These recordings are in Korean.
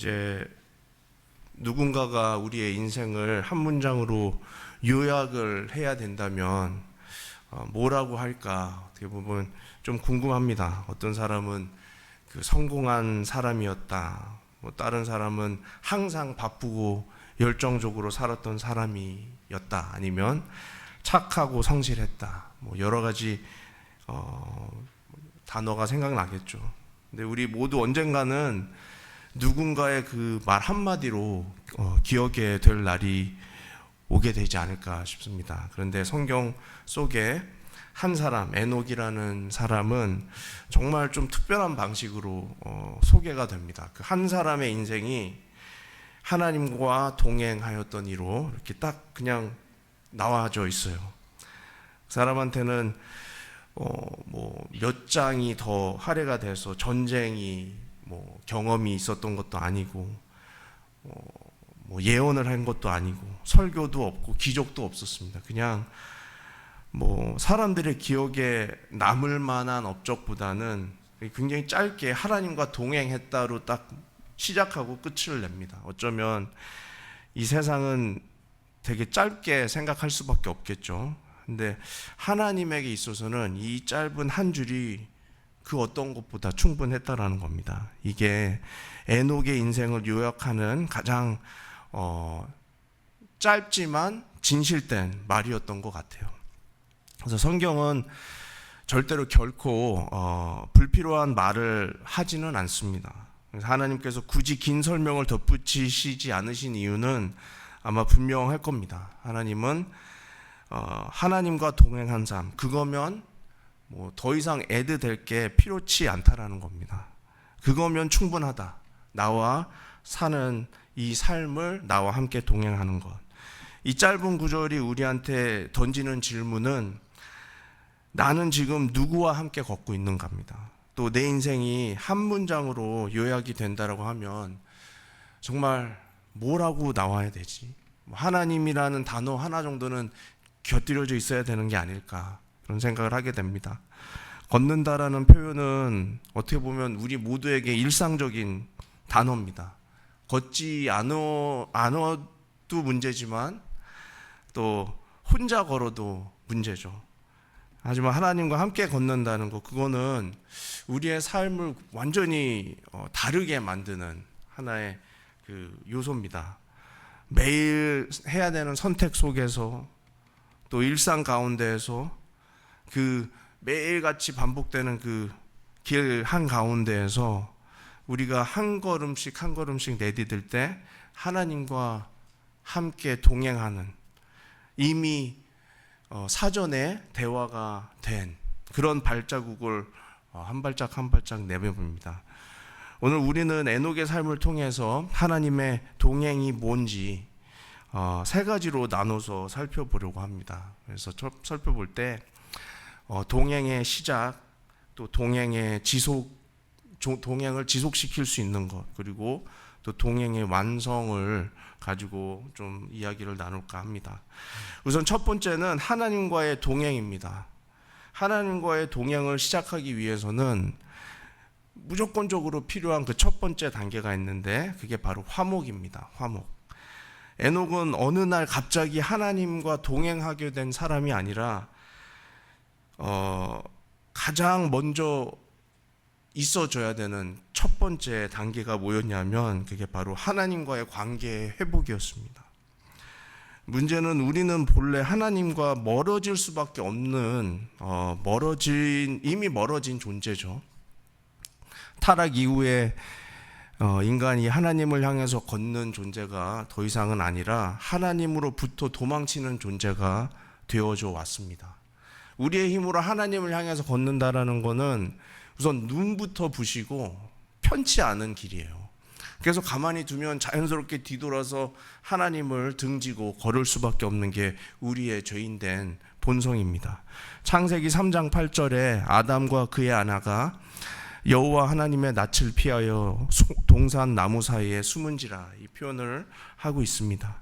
이제 누군가가 우리의 인생을 한 문장으로 요약을 해야 된다면 뭐라고 할까? 어떻게 보면 좀 궁금합니다. 어떤 사람은 성공한 사람이었다. 다른 사람은 항상 바쁘고 열정적으로 살았던 사람이었다. 아니면 착하고 성실했다. 여러 가지 단어가 생각나겠죠. 근데 우리 모두 언젠가는 누군가의 그 말 한마디로 기억에 될 날이 오게 되지 않을까 싶습니다. 그런데 성경 속에 한 사람, 에녹이라는 사람은 정말 좀 특별한 방식으로 소개가 됩니다. 그 한 사람의 인생이 하나님과 동행하였던 이로 이렇게 딱 그냥 나와져 있어요. 그 사람한테는 몇 장이 더 할애가 돼서 전쟁이 경험이 있었던 것도 아니고 예언을 한 것도 아니고 설교도 없고 기적도 없었습니다. 그냥 사람들의 기억에 남을 만한 업적보다는 굉장히 짧게 하나님과 동행했다로 딱 시작하고 끝을 냅니다. 어쩌면 이 세상은 되게 짧게 생각할 수밖에 없겠죠. 근데 하나님에게 있어서는 이 짧은 한 줄이 그 어떤 것보다 충분했다라는 겁니다. 이게 에녹의 인생을 요약하는 가장 짧지만 진실된 말이었던 것 같아요. 그래서 성경은 절대로 결코 불필요한 말을 하지는 않습니다. 그래서 하나님께서 굳이 긴 설명을 덧붙이시지 않으신 이유는 아마 분명할 겁니다. 하나님은 하나님과 동행한 삶, 그거면 더 이상 애드 될 게 필요치 않다라는 겁니다. 그거면 충분하다. 나와 사는 이 삶을 나와 함께 동행하는 것. 이 짧은 구절이 우리한테 던지는 질문은 나는 지금 누구와 함께 걷고 있는가입니다. 또 내 인생이 한 문장으로 요약이 된다라고 하면 정말 뭐라고 나와야 되지? 하나님이라는 단어 하나 정도는 곁들여져 있어야 되는 게 아닐까 그런 생각을 하게 됩니다. 걷는다라는 표현은 어떻게 보면 우리 모두에게 일상적인 단어입니다. 걷지 않아도 문제지만 또 혼자 걸어도 문제죠. 하지만 하나님과 함께 걷는다는 것, 그거는 우리의 삶을 완전히 다르게 만드는 하나의 그 요소입니다. 매일 해야 되는 선택 속에서 또 일상 가운데에서 그 매일같이 반복되는 그 길 한가운데에서 우리가 한 걸음씩 한 걸음씩 내디딜 때 하나님과 함께 동행하는 이미 사전에 대화가 된 그런 발자국을 한 발짝 한 발짝 내려봅니다. 오늘 우리는 에녹의 삶을 통해서 하나님의 동행이 뭔지 세 가지로 나눠서 살펴보려고 합니다. 그래서 살펴볼 때 동행의 시작, 또 동행의 동행을 지속시킬 수 있는 것, 그리고 또 동행의 완성을 가지고 좀 이야기를 나눌까 합니다. 우선 첫 번째는 하나님과의 동행입니다. 하나님과의 동행을 시작하기 위해서는 무조건적으로 필요한 그 첫 번째 단계가 있는데 그게 바로 화목입니다. 화목. 에녹은 어느 날 갑자기 하나님과 동행하게 된 사람이 아니라 가장 먼저 있어줘야 되는 첫 번째 단계가 뭐였냐면 그게 바로 하나님과의 관계의 회복이었습니다. 문제는 우리는 본래 하나님과 멀어질 수밖에 없는 이미 멀어진 존재죠. 타락 이후에 인간이 하나님을 향해서 걷는 존재가 더 이상은 아니라 하나님으로부터 도망치는 존재가 되어져 왔습니다. 우리의 힘으로 하나님을 향해서 걷는다라는 것은 우선 눈부터 부시고 편치 않은 길이에요. 그래서 가만히 두면 자연스럽게 뒤돌아서 하나님을 등지고 걸을 수밖에 없는 게 우리의 죄인된 본성입니다. 창세기 3장 8절에 아담과 그의 아내가 여호와 하나님의 낯을 피하여 동산 나무 사이에 숨은지라 이 표현을 하고 있습니다.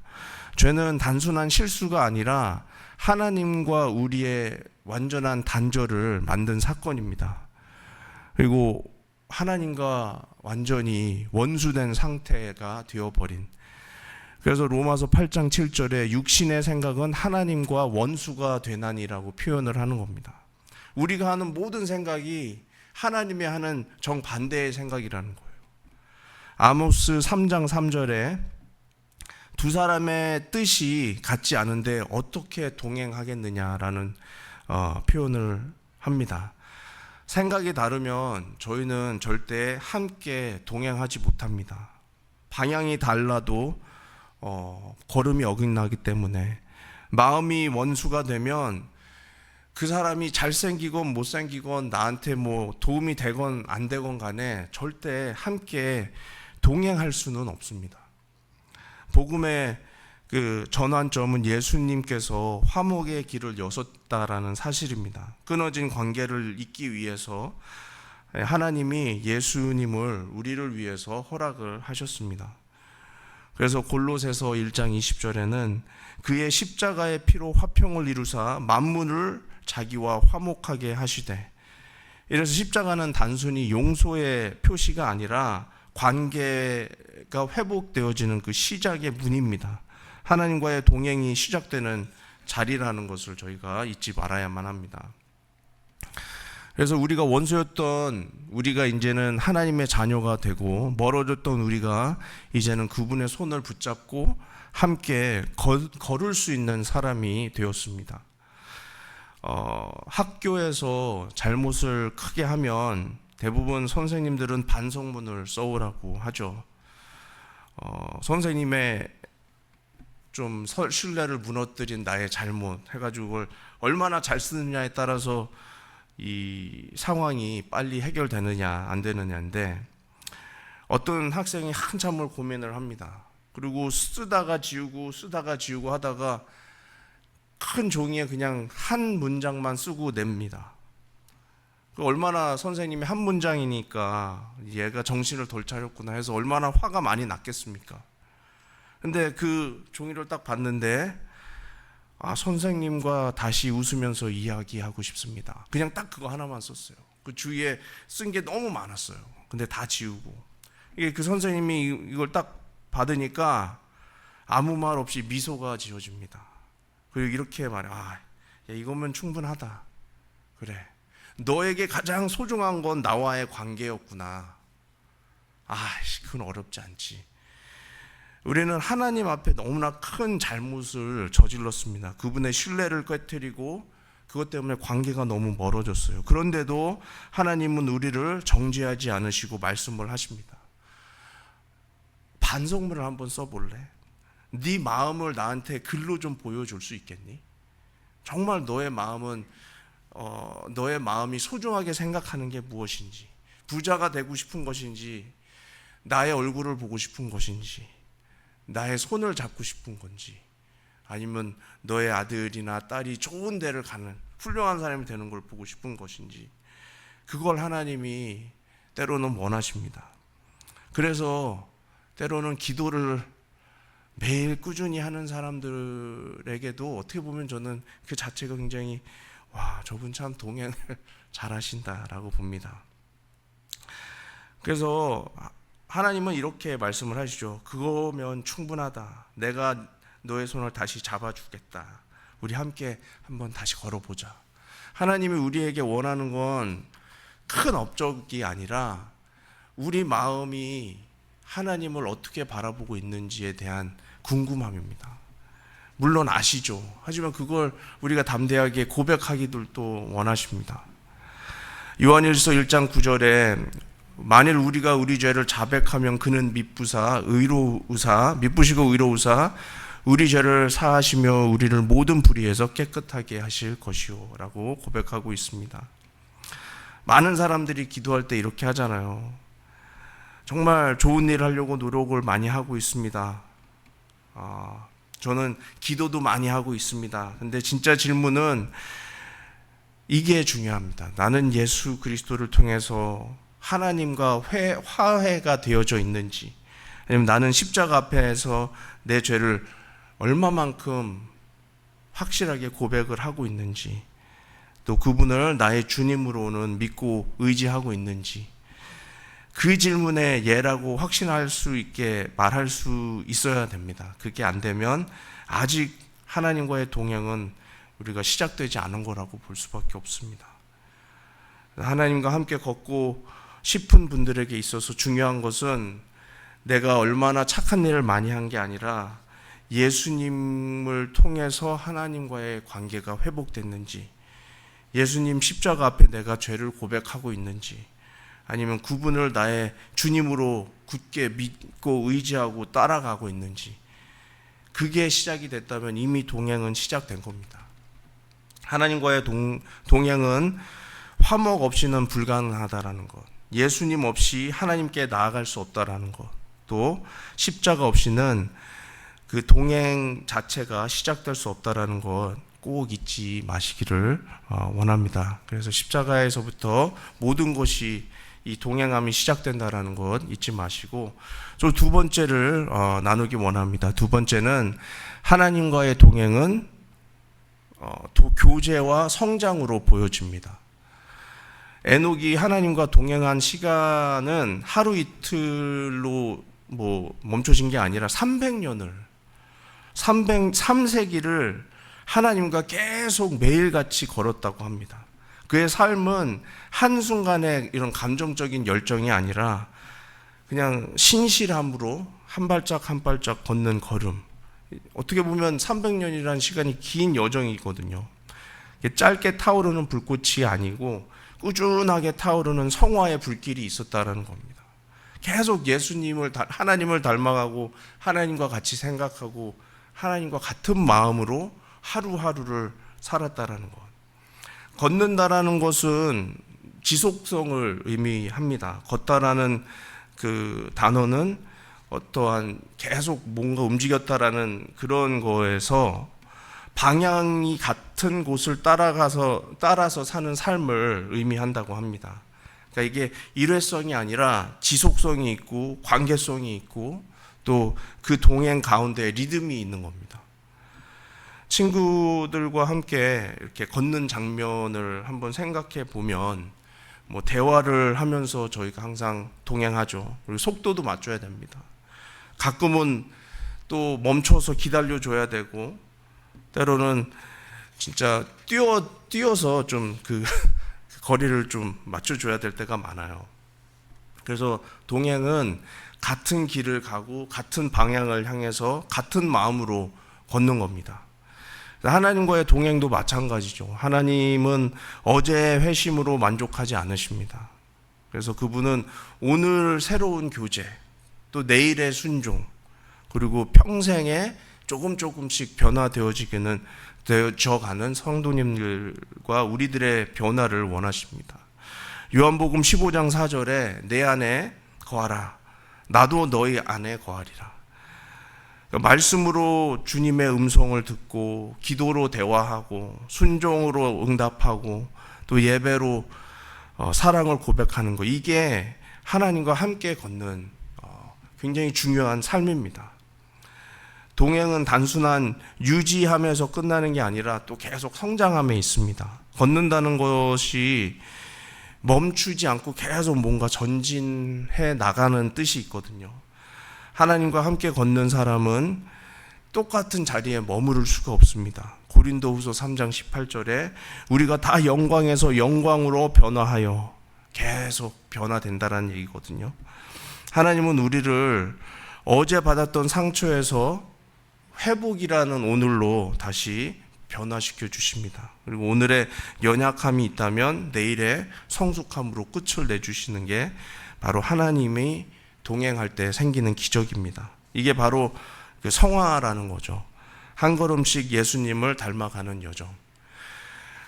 죄는 단순한 실수가 아니라 하나님과 우리의 완전한 단절을 만든 사건입니다. 그리고 하나님과 완전히 원수된 상태가 되어버린, 그래서 로마서 8장 7절에 육신의 생각은 하나님과 원수가 되나니라고 표현을 하는 겁니다. 우리가 하는 모든 생각이 하나님이 하는 정반대의 생각이라는 거예요. 아모스 3장 3절에 두 사람의 뜻이 같지 않은데 어떻게 동행하겠느냐라는 표현을 합니다. 생각이 다르면 저희는 절대 함께 동행하지 못합니다. 방향이 달라도 걸음이 어긋나기 때문에, 마음이 원수가 되면 그 사람이 잘생기건 못생기건 나한테 뭐 도움이 되건 안 되건 간에 절대 함께 동행할 수는 없습니다. 복음의 그 전환점은 예수님께서 화목의 길을 여셨다라는 사실입니다. 끊어진 관계를 잇기 위해서 하나님이 예수님을 우리를 위해서 허락을 하셨습니다. 그래서 골로새서 1장 20절에는 그의 십자가의 피로 화평을 이루사 만물을 자기와 화목하게 하시되, 이래서 십자가는 단순히 용서의 표시가 아니라 관계가 회복되어지는 그 시작의 문입니다. 하나님과의 동행이 시작되는 자리라는 것을 저희가 잊지 말아야만 합니다. 그래서 우리가 원수였던 우리가 이제는 하나님의 자녀가 되고, 멀어졌던 우리가 이제는 그분의 손을 붙잡고 함께 걸을 수 있는 사람이 되었습니다. 학교에서 잘못을 크게 하면 대부분 선생님들은 반성문을 써오라고 하죠. 선생님의 좀 신뢰를 무너뜨린 나의 잘못 해가지고 그걸 얼마나 잘 쓰느냐에 따라서 이 상황이 빨리 해결되느냐 안 되느냐인데, 어떤 학생이 한참을 고민을 합니다. 그리고 쓰다가 지우고 하다가 큰 종이에 그냥 한 문장만 쓰고 냅니다. 얼마나 선생님이 한 문장이니까 얘가 정신을 덜 차렸구나 해서 얼마나 화가 많이 났겠습니까? 근데 그 종이를 딱 봤는데, 선생님과 다시 웃으면서 이야기하고 싶습니다. 그냥 딱 그거 하나만 썼어요. 그 주위에 쓴 게 너무 많았어요. 근데 다 지우고, 이게 그 선생님이 이걸 딱 받으니까 아무 말 없이 미소가 지어집니다. 그리고 이렇게 말해, 야, 이거면 충분하다. 그래, 너에게 가장 소중한 건 나와의 관계였구나. 그건 어렵지 않지. 우리는 하나님 앞에 너무나 큰 잘못을 저질렀습니다. 그분의 신뢰를 깨트리고 그것 때문에 관계가 너무 멀어졌어요. 그런데도 하나님은 우리를 정죄하지 않으시고 말씀을 하십니다. 반성문을 한번 써볼래? 네 마음을 나한테 글로 좀 보여줄 수 있겠니? 정말 너의 마음은 너의 마음이 소중하게 생각하는 게 무엇인지, 부자가 되고 싶은 것인지, 나의 얼굴을 보고 싶은 것인지, 나의 손을 잡고 싶은 건지, 아니면 너의 아들이나 딸이 좋은 데를 가는 훌륭한 사람이 되는 걸 보고 싶은 것인지, 그걸 하나님이 때로는 원하십니다. 그래서 때로는 기도를 매일 꾸준히 하는 사람들에게도 어떻게 보면 저는 그 자체가 굉장히 저분 참 동행을 잘하신다라고 봅니다. 그래서 하나님은 이렇게 말씀을 하시죠. 그거면 충분하다. 내가 너의 손을 다시 잡아주겠다. 우리 함께 한번 다시 걸어보자. 하나님이 우리에게 원하는 건 큰 업적이 아니라 우리 마음이 하나님을 어떻게 바라보고 있는지에 대한 궁금함입니다. 물론 아시죠. 하지만 그걸 우리가 담대하게 고백하기도 또 원하십니다. 요한일서 1장 9절에 만일 우리가 우리 죄를 자백하면 그는 미쁘시고 의로우사 우리 죄를 사하시며 우리를 모든 불의에서 깨끗하게 하실 것이요 라고 고백하고 있습니다. 많은 사람들이 기도할 때 이렇게 하잖아요. 정말 좋은 일을 하려고 노력을 많이 하고 있습니다. 저는 기도도 많이 하고 있습니다. 근데 진짜 질문은 이게 중요합니다. 나는 예수 그리스도를 통해서 하나님과 화해가 되어져 있는지, 아니면 나는 십자가 앞에서 내 죄를 얼마만큼 확실하게 고백을 하고 있는지, 또 그분을 나의 주님으로는 믿고 의지하고 있는지, 그 질문에 예라고 확신할 수 있게 말할 수 있어야 됩니다. 그게 안 되면 아직 하나님과의 동행은 우리가 시작되지 않은 거라고 볼 수밖에 없습니다. 하나님과 함께 걷고 싶은 분들에게 있어서 중요한 것은 내가 얼마나 착한 일을 많이 한 게 아니라 예수님을 통해서 하나님과의 관계가 회복됐는지, 예수님 십자가 앞에 내가 죄를 고백하고 있는지, 아니면 그분을 나의 주님으로 굳게 믿고 의지하고 따라가고 있는지, 그게 시작이 됐다면 이미 동행은 시작된 겁니다. 하나님과의 동행은 화목 없이는 불가능하다라는 것, 예수님 없이 하나님께 나아갈 수 없다라는 것, 또 십자가 없이는 그 동행 자체가 시작될 수 없다라는 것 꼭 잊지 마시기를 원합니다. 그래서 십자가에서부터 모든 것이 이 동행함이 시작된다라는 것 잊지 마시고, 또 두 번째를 나누기 원합니다. 두 번째는 하나님과의 동행은 교제와 성장으로 보여집니다. 에녹이 하나님과 동행한 시간은 하루 이틀로 멈춰진 게 아니라 3세기를 하나님과 계속 매일같이 걸었다고 합니다. 그의 삶은 한순간에 이런 감정적인 열정이 아니라 그냥 신실함으로 한 발짝 한 발짝 걷는 걸음. 어떻게 보면 300년이라는 시간이 긴 여정이거든요. 짧게 타오르는 불꽃이 아니고 꾸준하게 타오르는 성화의 불길이 있었다는 겁니다. 계속 하나님을 닮아가고 하나님과 같이 생각하고 하나님과 같은 마음으로 하루하루를 살았다라는 것. 걷는다라는 것은 지속성을 의미합니다. 걷다라는 그 단어는 어떠한 계속 뭔가 움직였다라는 그런 거에서 방향이 같은 곳을 따라서 사는 삶을 의미한다고 합니다. 그러니까 이게 일회성이 아니라 지속성이 있고 관계성이 있고 또 그 동행 가운데 리듬이 있는 겁니다. 친구들과 함께 이렇게 걷는 장면을 한번 생각해 보면 대화를 하면서 저희가 항상 동행하죠. 그리고 속도도 맞춰야 됩니다. 가끔은 또 멈춰서 기다려줘야 되고, 때로는 진짜 뛰어서 좀 그 거리를 좀 맞춰줘야 될 때가 많아요. 그래서 동행은 같은 길을 가고 같은 방향을 향해서 같은 마음으로 걷는 겁니다. 하나님과의 동행도 마찬가지죠. 하나님은 어제의 회심으로 만족하지 않으십니다. 그래서 그분은 오늘 새로운 교제, 또 내일의 순종, 그리고 평생에 조금씩 변화되어지게는 되어져가는 성도님들과 우리들의 변화를 원하십니다. 요한복음 15장 4절에 내 안에 거하라, 나도 너희 안에 거하리라. 말씀으로 주님의 음성을 듣고 기도로 대화하고 순종으로 응답하고 또 예배로 사랑을 고백하는 것, 이게 하나님과 함께 걷는 굉장히 중요한 삶입니다. 동행은 단순한 유지하면서 끝나는 게 아니라 또 계속 성장함에 있습니다. 걷는다는 것이 멈추지 않고 계속 뭔가 전진해 나가는 뜻이 있거든요. 하나님과 함께 걷는 사람은 똑같은 자리에 머무를 수가 없습니다. 고린도후서 3장 18절에 우리가 다 영광에서 영광으로 변화하여 계속 변화된다라는 얘기거든요. 하나님은 우리를 어제 받았던 상처에서 회복이라는 오늘로 다시 변화시켜 주십니다. 그리고 오늘의 연약함이 있다면 내일의 성숙함으로 끝을 내주시는 게 바로 하나님이 동행할 때 생기는 기적입니다. 이게 바로 그 성화라는 거죠. 한 걸음씩 예수님을 닮아가는 여정.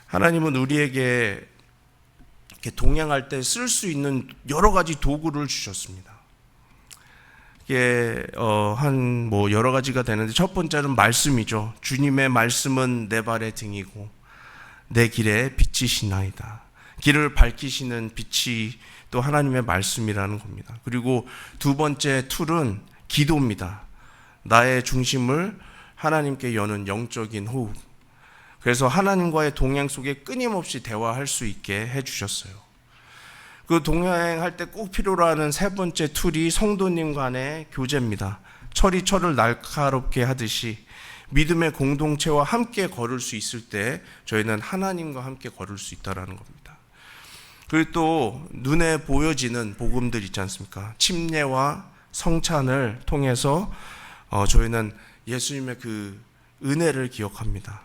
하나님은 우리에게 이렇게 동행할 때 쓸 수 있는 여러 가지 도구를 주셨습니다. 이게 여러 가지가 되는데, 첫 번째는 말씀이죠. 주님의 말씀은 내 발의 등이고 내 길에 빛이시나이다. 길을 밝히시는 빛이 또 하나님의 말씀이라는 겁니다. 그리고 두 번째 툴은 기도입니다. 나의 중심을 하나님께 여는 영적인 호흡. 그래서 하나님과의 동행 속에 끊임없이 대화할 수 있게 해주셨어요. 그 동행할 때 꼭 필요로 하는 세 번째 툴이 성도님 간의 교제입니다. 철이 철을 날카롭게 하듯이 믿음의 공동체와 함께 걸을 수 있을 때 저희는 하나님과 함께 걸을 수 있다는 겁니다. 그리고 또 눈에 보여지는 복음들 있지 않습니까? 침례와 성찬을 통해서 저희는 예수님의 그 은혜를 기억합니다.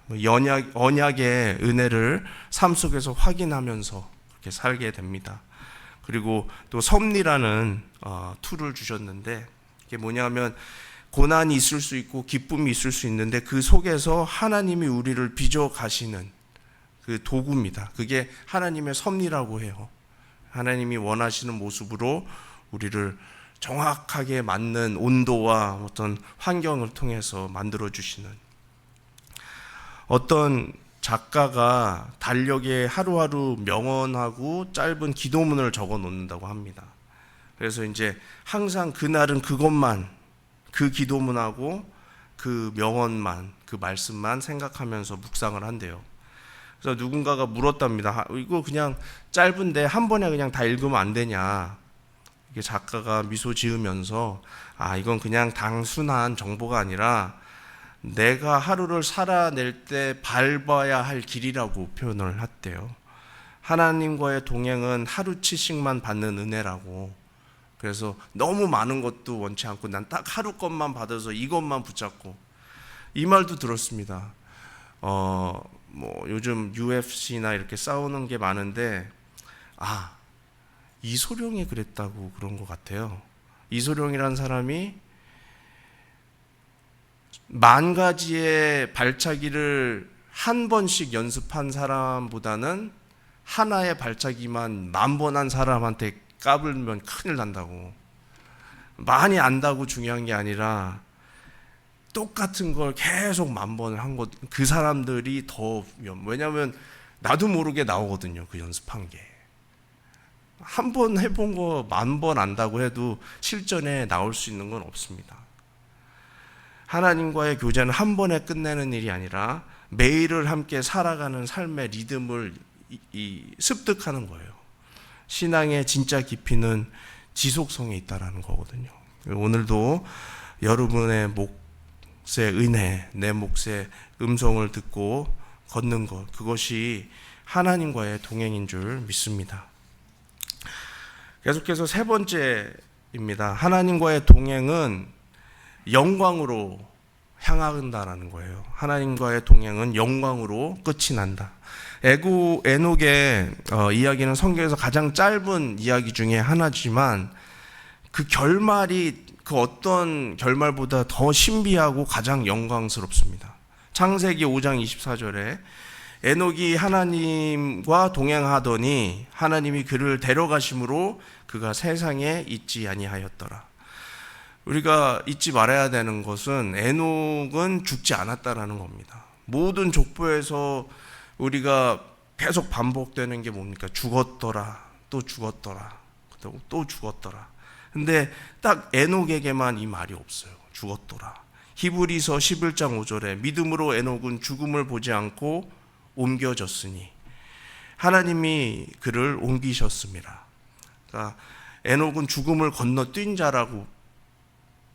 언약의 은혜를 삶 속에서 확인하면서 그렇게 살게 됩니다. 그리고 또 섭리라는 툴을 주셨는데 이게 뭐냐면 고난이 있을 수 있고 기쁨이 있을 수 있는데 그 속에서 하나님이 우리를 빚어 가시는 그 도구입니다. 그게 하나님의 섭리라고 해요. 하나님이 원하시는 모습으로 우리를 정확하게 맞는 온도와 어떤 환경을 통해서 만들어 주시는, 어떤 작가가 달력에 하루하루 명언하고 짧은 기도문을 적어 놓는다고 합니다. 그래서 이제 항상 그날은 그것만, 그 기도문하고 그 명언만, 그 말씀만 생각하면서 묵상을 한대요. 그래서 누군가가 물었답니다. 이거 그냥 짧은데 한 번에 그냥 다 읽으면 안 되냐? 이게 작가가 미소 지으면서 이건 그냥 단순한 정보가 아니라 내가 하루를 살아낼 때 밟아야 할 길이라고 표현을 했대요. 하나님과의 동행은 하루치씩만 받는 은혜라고. 그래서 너무 많은 것도 원치 않고 난 딱 하루 것만 받아서 이것만 붙잡고, 이 말도 들었습니다. 요즘 UFC나 이렇게 싸우는 게 많은데 이소룡이 그랬다고 그런 것 같아요. 이소룡이라는 사람이 10,000가지의 발차기를 한 번씩 연습한 사람보다는 하나의 발차기만 10,000번 한 사람한테 까불면 큰일 난다고. 많이 안다고 중요한 게 아니라 똑같은 걸 계속 10,000번을 한 것, 그 사람들이 더 왜냐하면 나도 모르게 나오거든요. 그 연습한 게. 한 번 해본 거 10,000번 안다고 해도 실전에 나올 수 있는 건 없습니다. 하나님과의 교제는 한 번에 끝내는 일이 아니라 매일을 함께 살아가는 삶의 리듬을 습득하는 거예요. 신앙의 진짜 깊이는 지속성에 있다라는 거거든요. 오늘도 여러분의 몫의 은혜, 내 몫의 음성을 듣고 걷는 것, 그것이 하나님과의 동행인 줄 믿습니다. 계속해서 세 번째입니다. 하나님과의 동행은 영광으로 향한다라는 거예요. 하나님과의 동행은 영광으로 끝이 난다. 에녹의 이야기는 성경에서 가장 짧은 이야기 중에 하나지만 그 결말이 그 어떤 결말보다 더 신비하고 가장 영광스럽습니다. 창세기 5장 24절에 에녹이 하나님과 동행하더니 하나님이 그를 데려가심으로 그가 세상에 있지 아니하였더라. 우리가 잊지 말아야 되는 것은 에녹은 죽지 않았다라는 겁니다. 모든 족보에서 우리가 계속 반복되는 게 뭡니까? 죽었더라, 또 죽었더라, 또 죽었더라. 근데 딱 에녹에게만 이 말이 없어요. 죽었더라. 히브리서 11장 5절에 믿음으로 에녹은 죽음을 보지 않고 옮겨졌으니 하나님이 그를 옮기셨습니다. 그러니까 에녹은 죽음을 건너뛴 자라고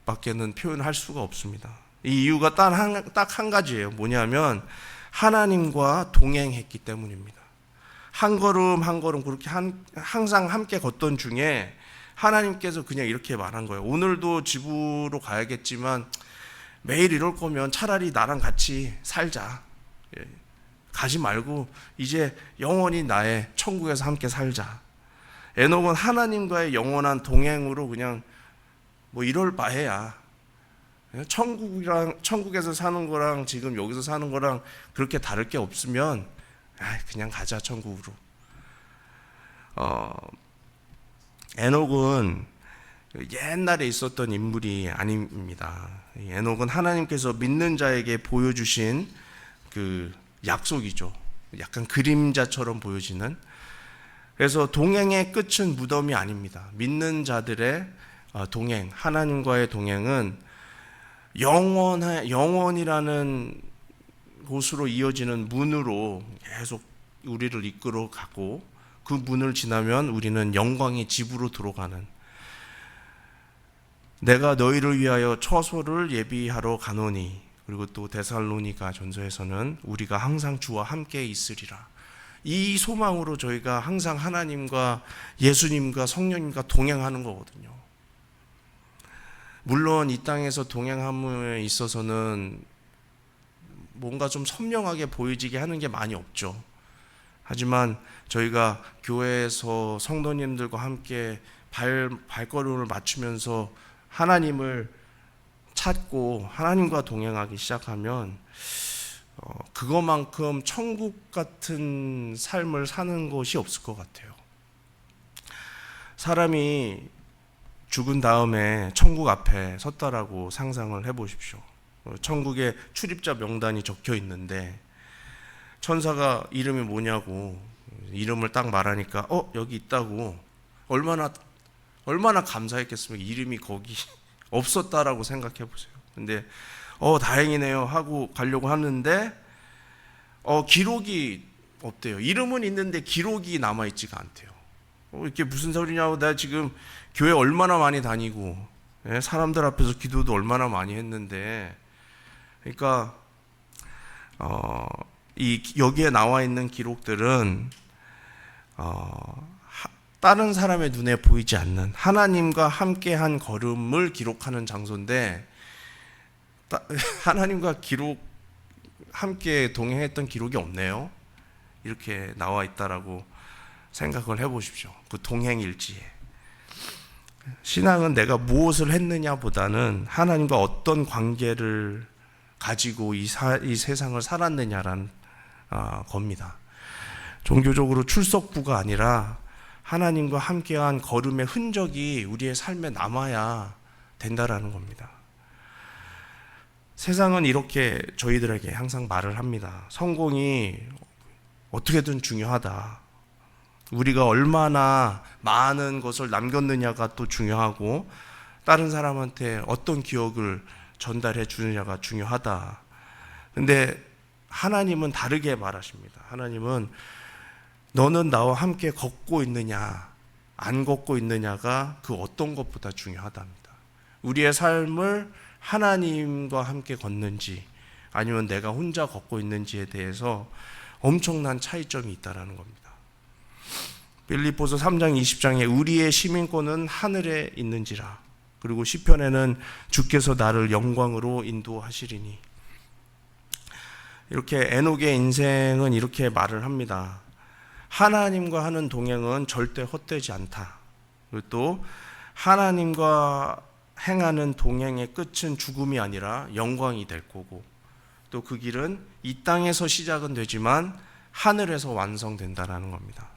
밖에는 표현할 수가 없습니다. 이 이유가 딱 한 가지예요. 뭐냐면 하나님과 동행했기 때문입니다. 한 걸음 한 걸음 그렇게 항상 함께 걷던 중에 하나님께서 그냥 이렇게 말한 거예요. 오늘도 집으로 가야겠지만 매일 이럴 거면 차라리 나랑 같이 살자. 가지 말고 이제 영원히 나의 천국에서 함께 살자. 에녹은 하나님과의 영원한 동행으로 그냥 이럴 바에야 천국에서 사는 거랑 지금 여기서 사는 거랑 그렇게 다를 게 없으면 그냥 가자 천국으로. 에녹은 옛날에 있었던 인물이 아닙니다. 에녹은 하나님께서 믿는 자에게 보여주신 그 약속이죠. 약간 그림자처럼 보여지는. 그래서 동행의 끝은 무덤이 아닙니다. 믿는 자들의 동행, 하나님과의 동행은 영원이라는 곳으로 이어지는 문으로 계속 우리를 이끌어 가고, 그 문을 지나면 우리는 영광의 집으로 들어가는, 내가 너희를 위하여 처소를 예비하러 가노니, 그리고 또 데살로니가 전서에서는 우리가 항상 주와 함께 있으리라. 이 소망으로 저희가 항상 하나님과 예수님과 성령님과 동행하는 거거든요. 물론 이 땅에서 동행함에 있어서는 뭔가 좀 선명하게 보여지게 하는 게 많이 없죠. 하지만 저희가 교회에서 성도님들과 함께 발걸음을 맞추면서 하나님을 찾고 하나님과 동행하기 시작하면 그것만큼 천국 같은 삶을 사는 것이 없을 것 같아요. 사람이 죽은 다음에 천국 앞에 섰다라고 상상을 해보십시오. 천국에 출입자 명단이 적혀 있는데 천사가 이름이 뭐냐고 이름을 딱 말하니까 여기 있다고 얼마나 감사했겠습니까? 이름이 거기 없었다라고 생각해 보세요. 근데 다행이네요 하고 가려고 하는데 기록이 없대요. 이름은 있는데 기록이 남아 있지가 않대요. 이게 무슨 소리냐고, 내가 지금 교회 얼마나 많이 다니고 사람들 앞에서 기도도 얼마나 많이 했는데, 그러니까 여기에 나와 있는 기록들은 다른 사람의 눈에 보이지 않는 하나님과 함께한 걸음을 기록하는 장소인데, 하나님과 함께 동행했던 기록이 없네요. 이렇게 나와 있다라고 생각을 해보십시오. 그 동행일지에. 신앙은 내가 무엇을 했느냐보다는 하나님과 어떤 관계를 가지고 이 세상을 살았느냐라는 겁니다. 종교적으로 출석부가 아니라 하나님과 함께한 걸음의 흔적이 우리의 삶에 남아야 된다라는 겁니다. 세상은 이렇게 저희들에게 항상 말을 합니다. 성공이 어떻게든 중요하다. 우리가 얼마나 많은 것을 남겼느냐가 또 중요하고, 다른 사람한테 어떤 기억을 전달해 주느냐가 중요하다. 근데 하나님은 다르게 말하십니다. 하나님은 너는 나와 함께 걷고 있느냐 안 걷고 있느냐가 그 어떤 것보다 중요하답니다. 우리의 삶을 하나님과 함께 걷는지 아니면 내가 혼자 걷고 있는지에 대해서 엄청난 차이점이 있다는 겁니다. 빌립보서 3장 20장에 우리의 시민권은 하늘에 있는지라, 그리고 시편에는 주께서 나를 영광으로 인도하시리니, 이렇게 에녹의 인생은 이렇게 말을 합니다. 하나님과 하는 동행은 절대 헛되지 않다. 그리고 또 하나님과 행하는 동행의 끝은 죽음이 아니라 영광이 될 거고, 또 그 길은 이 땅에서 시작은 되지만 하늘에서 완성된다라는 겁니다.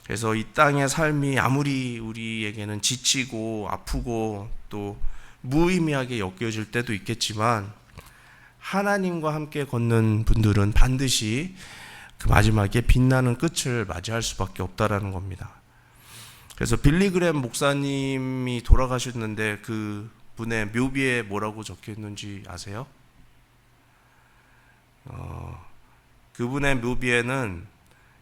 그래서 이 땅의 삶이 아무리 우리에게는 지치고 아프고 또 무의미하게 여겨질 때도 있겠지만, 하나님과 함께 걷는 분들은 반드시 그 마지막에 빛나는 끝을 맞이할 수밖에 없다라는 겁니다. 그래서 빌리그램 목사님이 돌아가셨는데 그 분의 묘비에 뭐라고 적혀 있는지 아세요? 그분의 묘비에는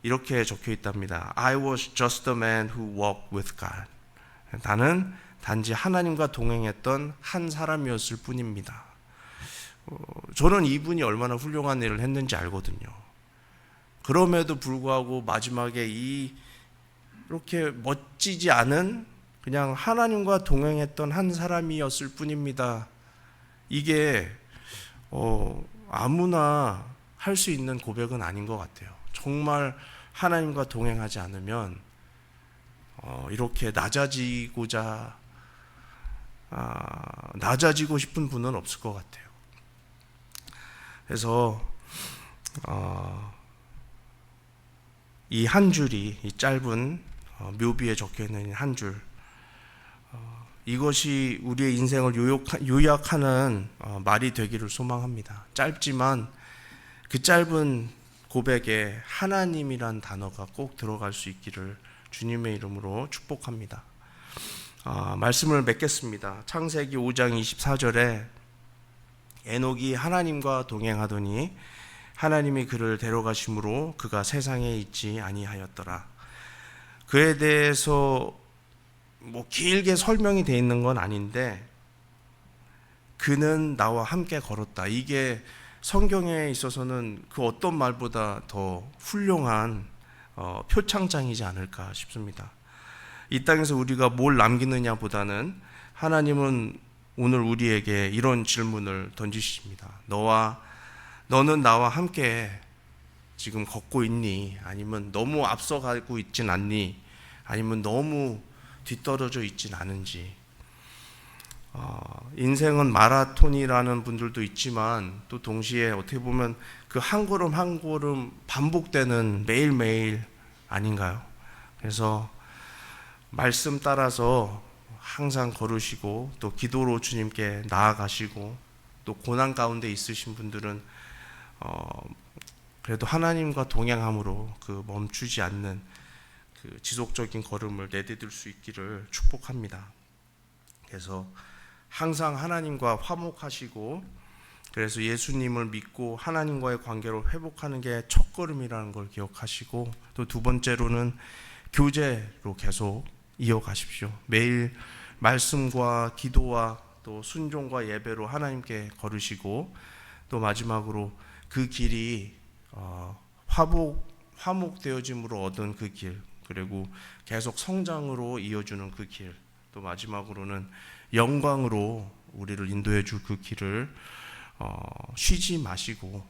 이렇게 적혀 있답니다. I was just a man who walked with God. 나는 단지 하나님과 동행했던 한 사람이었을 뿐입니다. 저는 이분이 얼마나 훌륭한 일을 했는지 알거든요. 그럼에도 불구하고 마지막에 이렇게 멋지지 않은 그냥 하나님과 동행했던 한 사람이었을 뿐입니다. 이게 아무나 할 수 있는 고백은 아닌 것 같아요. 정말 하나님과 동행하지 않으면 이렇게 낮아지고 싶은 분은 없을 것 같아요. 그래서 이 한 줄이, 이 짧은 묘비에 적혀 있는 한 줄, 이것이 우리의 인생을 요약하는 말이 되기를 소망합니다. 짧지만 그 짧은 고백에 하나님이란 단어가 꼭 들어갈 수 있기를 주님의 이름으로 축복합니다. 말씀을 맺겠습니다. 창세기 5장 24절에 에녹이 하나님과 동행하더니 하나님이 그를 데려가심으로 그가 세상에 있지 아니하였더라. 그에 대해서 뭐 길게 설명이 되어 있는 건 아닌데 그는 나와 함께 걸었다. 이게 성경에 있어서는 그 어떤 말보다 더 훌륭한 표창장이지 않을까 싶습니다. 이 땅에서 우리가 뭘 남기느냐보다는 하나님은 오늘 우리에게 이런 질문을 던지십니다. 너는 나와 함께 지금 걷고 있니? 아니면 너무 앞서가고 있진 않니? 아니면 너무 뒤떨어져 있진 않은지. 인생은 마라톤이라는 분들도 있지만 또 동시에 어떻게 보면 그 한 걸음 한 걸음 반복되는 매일매일 아닌가요? 그래서 말씀 따라서 항상 걸으시고 또 기도로 주님께 나아가시고 또 고난 가운데 있으신 분들은 그래도 하나님과 동행함으로 그 멈추지 않는 그 지속적인 걸음을 내디딜 수 있기를 축복합니다. 그래서 항상 하나님과 화목하시고 그래서 예수님을 믿고 하나님과의 관계를 회복하는 게 첫걸음이라는 걸 기억하시고 또 두 번째로는 교제로 계속 이어가십시오. 매일 말씀과 기도와 또 순종과 예배로 하나님께 걸으시고 또 마지막으로 그 길이 화목되어짐으로 얻은 그 길, 그리고 계속 성장으로 이어주는 그 길, 또 마지막으로는 영광으로 우리를 인도해 줄 그 길을 쉬지 마시고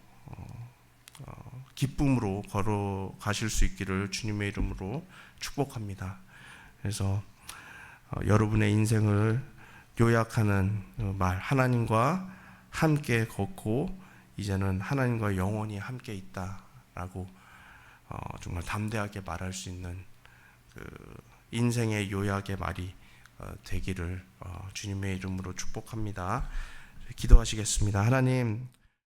기쁨으로 걸어가실 수 있기를 주님의 이름으로 축복합니다. 그래서 여러분의 인생을 요약하는 말, 하나님과 함께 걷고 이제는 하나님과 영원히 함께 있다라고 정말 담대하게 말할 수 있는 그 인생의 요약의 말이 되기를 주님의 이름으로 축복합니다. 기도하시겠습니다. 하나님,